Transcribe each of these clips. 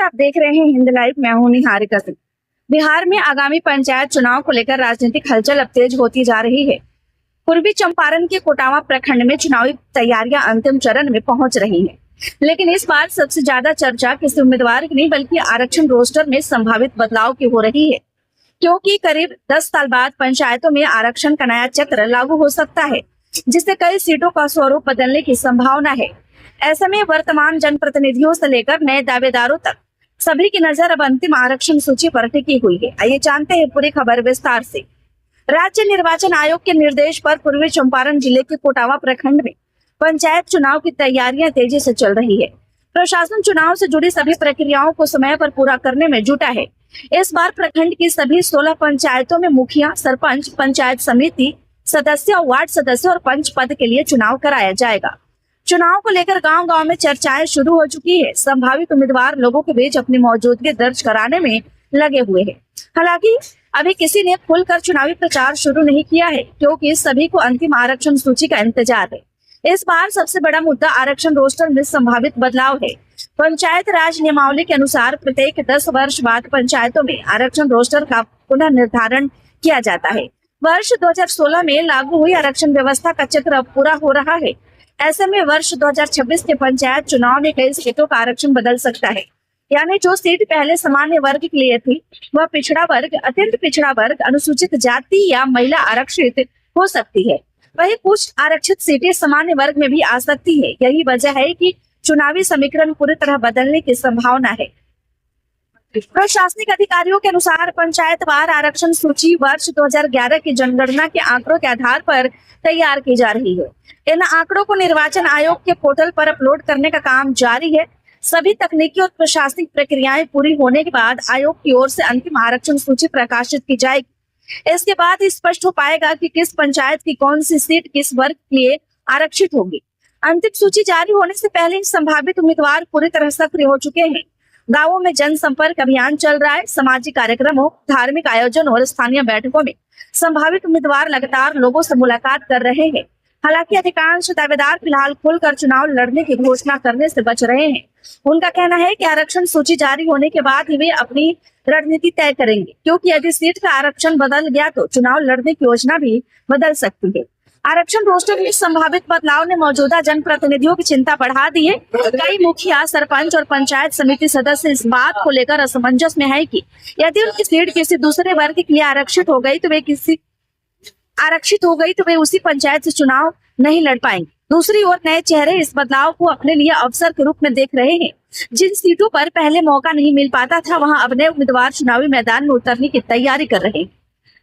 आप देख रहे हैं हिंद लाइव। मैं हूं निहारिका सिंह। बिहार में आगामी पंचायत चुनाव को लेकर राजनीतिक हलचल अब तेज होती जा रही है। पूर्वी चंपारण के कोटावा प्रखंड में चुनावी तैयारियां अंतिम चरण में पहुंच रही हैं। लेकिन इस बार सबसे ज्यादा चर्चा किसी उम्मीदवार की नहीं बल्कि आरक्षण रोस्टर में संभावित बदलाव की हो रही है, क्योंकि करीब 10 साल बाद पंचायतों में आरक्षण का नया चक्र लागू हो सकता है, जिससे कई सीटों का स्वरूप बदलने की संभावना है। ऐसे में वर्तमान जनप्रतिनिधियों से लेकर नए दावेदारों तक सभी की नजर अब अंतिम आरक्षण सूची पर टिकी हुई है। आइए जानते हैं पूरी खबर विस्तार से। राज्य निर्वाचन आयोग के निर्देश पर पूर्वी चंपारण जिले के कोटावा प्रखंड में पंचायत चुनाव की तैयारियां तेजी से चल रही है। प्रशासन चुनाव से जुड़ी सभी प्रक्रियाओं को समय पर पूरा करने में जुटा है। इस बार प्रखंड की सभी 16 पंचायतों में मुखिया, सरपंच, पंचायत समिति सदस्य, वार्ड सदस्य और पंच पद के लिए चुनाव कराया जाएगा। चुनाव को लेकर गांव-गांव में चर्चाएं शुरू हो चुकी है। संभावित उम्मीदवार लोगों के बीच अपनी मौजूदगी दर्ज कराने में लगे हुए हैं। हालांकि अभी किसी ने खुलकर चुनावी प्रचार शुरू नहीं किया है, क्योंकि सभी को अंतिम आरक्षण सूची का इंतजार है। इस बार सबसे बड़ा मुद्दा आरक्षण रोस्टर में संभावित बदलाव है। पंचायत राज नियमावली के अनुसार प्रत्येक 10 वर्ष बाद पंचायतों में आरक्षण रोस्टर का पुनः निर्धारण किया जाता है। वर्ष 2016 में लागू हुई आरक्षण व्यवस्था का चक्र अब पूरा हो रहा है। ऐसे में वर्ष 2026 के पंचायत चुनाव में कई सीटों का आरक्षण बदल सकता है। यानी जो सीट पहले सामान्य वर्ग के लिए थी, वह पिछड़ा वर्ग, अत्यंत पिछड़ा वर्ग, अनुसूचित जाति या महिला आरक्षित हो सकती है। वहीं कुछ आरक्षित सीटें सामान्य वर्ग में भी आ सकती है। यही वजह है कि चुनावी समीकरण पूरी तरह बदलने की संभावना है। प्रशासनिक अधिकारियों के अनुसार पंचायतवार आरक्षण सूची वर्ष 2011 की जनगणना के आंकड़ों के आधार पर तैयार की जा रही है। इन आंकड़ों को निर्वाचन आयोग के पोर्टल पर अपलोड करने का काम जारी है। सभी तकनीकी और प्रशासनिक प्रक्रियाएं पूरी होने के बाद आयोग की ओर से अंतिम आरक्षण सूची प्रकाशित की जाएगी। इसके बाद स्पष्ट हो पाएगा कि किस पंचायत की कौन सी सीट किस वर्ग के लिए आरक्षित होगी। अंतिम सूची जारी होने से पहले संभावित उम्मीदवार पूरी तरह सक्रिय हो चुके हैं। गांवों में जनसंपर्क अभियान चल रहा है। सामाजिक कार्यक्रमों, धार्मिक आयोजन और स्थानीय बैठकों में संभावित उम्मीदवार लगातार लोगों से मुलाकात कर रहे हैं। हालांकि अधिकांश दावेदार फिलहाल खुलकर चुनाव लड़ने की घोषणा करने से बच रहे हैं। उनका कहना है कि आरक्षण सूची जारी होने के बाद ही वे अपनी रणनीति तय करेंगे, क्योंकि यदि सीट का आरक्षण बदल गया तो चुनाव लड़ने की योजना भी बदल सकती है। आरक्षण रोस्टर में संभावित बदलाव ने मौजूदा जनप्रतिनिधियों की चिंता बढ़ा दी है। कई मुखिया, सरपंच और पंचायत समिति सदस्य इस बात को लेकर असमंजस में है कि यदि उनकी सीट किसी दूसरे वर्ग के लिए आरक्षित हो गई तो वे उसी पंचायत से चुनाव नहीं लड़ पाएंगे। दूसरी ओर नए चेहरे इस बदलाव को अपने लिए अवसर के रूप में देख रहे हैं। जिन सीटों पर पहले मौका नहीं मिल पाता था, वहां अब नए उम्मीदवार चुनावी मैदान में उतरने की तैयारी कर रहे हैं।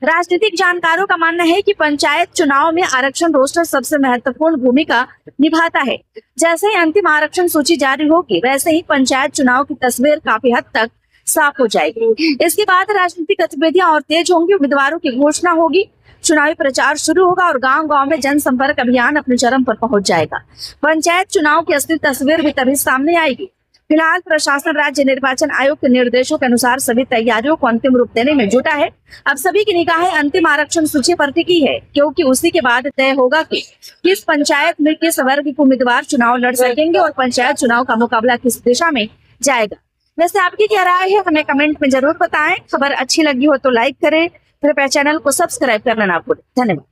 राजनीतिक जानकारों का मानना है कि पंचायत चुनाव में आरक्षण रोस्टर सबसे महत्वपूर्ण भूमिका निभाता है। जैसे ही अंतिम आरक्षण सूची जारी होगी, वैसे ही पंचायत चुनाव की तस्वीर काफी हद तक साफ हो जाएगी। इसके बाद राजनीतिक गतिविधियां और तेज होंगी, उम्मीदवारों की घोषणा होगी, चुनावी प्रचार शुरू होगा और गांव-गांव में जनसंपर्क अभियान अपने चरम पर पहुंच जाएगा। पंचायत चुनाव की असली तस्वीर भी तभी सामने आएगी। फिलहाल प्रशासन राज्य निर्वाचन आयोग के निर्देशों के अनुसार सभी तैयारियों को अंतिम रूप देने में जुटा है। अब सभी की निगाहें अंतिम आरक्षण सूची पर टिकी है, क्योंकि उसी के बाद तय होगा कि किस पंचायत में किस वर्ग के उम्मीदवार चुनाव लड़ सकेंगे और पंचायत चुनाव का मुकाबला किस दिशा में जाएगा। वैसे आपकी क्या राय है, हमें कमेंट में जरूर बताएं। खबर अच्छी लगी हो तो लाइक करें, कृपया चैनल को सब्सक्राइब करना ना भूलें। धन्यवाद।